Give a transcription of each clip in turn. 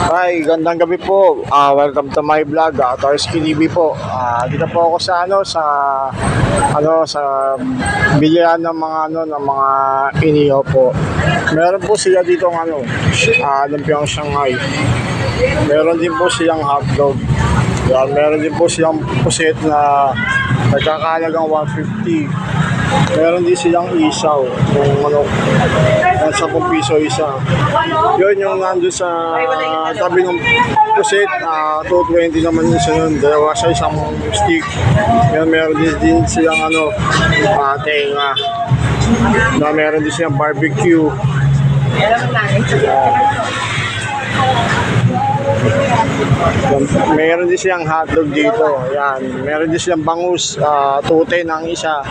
Hi, gandang gabi po. Welcome to my vlog, Tarsky TV po. Dito po ako sa sa bilihan ng mga ng mga inihaw po. Meron po sila dito lumpiang Shanghai. Meron din po silang hotdog. Yan, meron din po silang puset na nagkakahalagang 150. Meron din silang isaw, yung nasa 10 piso isa. Yun yung nandun sa tabi ng puset, 220 naman yung isa yun. Dalawa sa isang stick. Yan, meron din silang tenga. Meron din silang barbecue. Meron din silang hotdog dito. Yan. Meron din silang bangus, tute ng isa.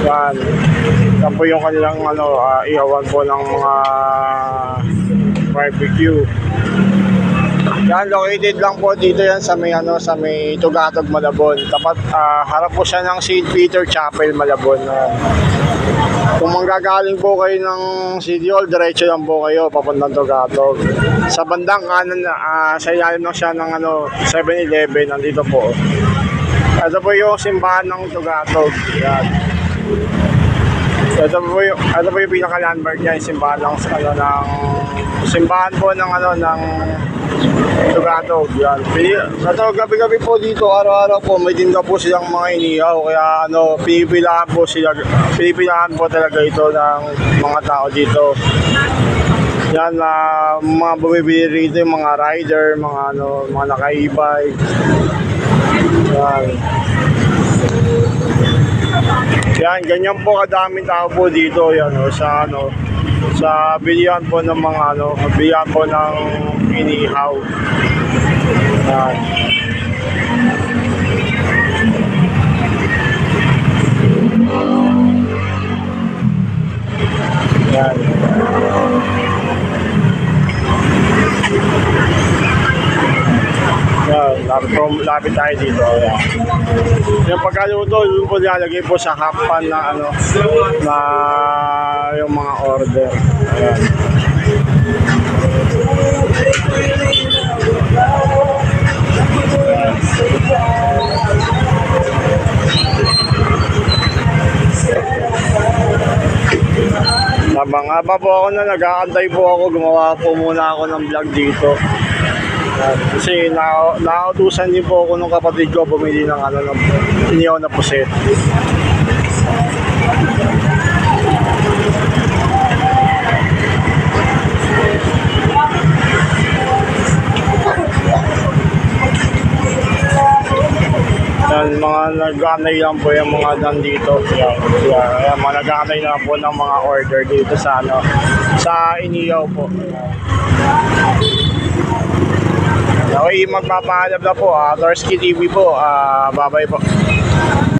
Yan. Yan po yung kanilang ihawan po ng mga barbecue. Yan, located lang po dito yan sa may Tugatog, Malabon. Tapat harap po siya ng St. Peter Chapel, Malabon. Kung manggagaling po kayo ng City Hall, diretso lang po kayo papuntang Tugatog. Sa bandang kanan, sa ilalim lang siya ng 7-Eleven, nandito po. Ito po yung simbahan ng Tugatog. Yan. Ito po yung pinaka-landmark niya, yung simbahan ng simbahan po ng Tugatog. Yan. Ito gabi-gabi po dito, araw-araw po may tinda po silang mga inihaw, kaya pinipilahan po talaga ito ng mga tao dito. Yan, mga bumibili rito, yung mga rider, mga naka-e-bike. Yan. Yan, ganyan po kadaming tao po dito, yan, sa bilihan po ng bilihan po ng inihaw. Yan. Yan. Yan, lapit tayo dito. Yan. Yung pagkaluto, yung po nilalagay po sa happan na yung mga order. Ayan. Habang po ako nag-aantay po ako, gumawa po muna ako ng vlog dito. Kasi nautusan din po ako ng kapatid ko bumili ng inihaw na puset. Yan, mga nag-aanay lang po yung mga nandito. Yan, mga nag-aanay lang po ng mga order dito sa inihaw po. Okay, magpapaalam na po. Tarsky TV po. Bye-bye po.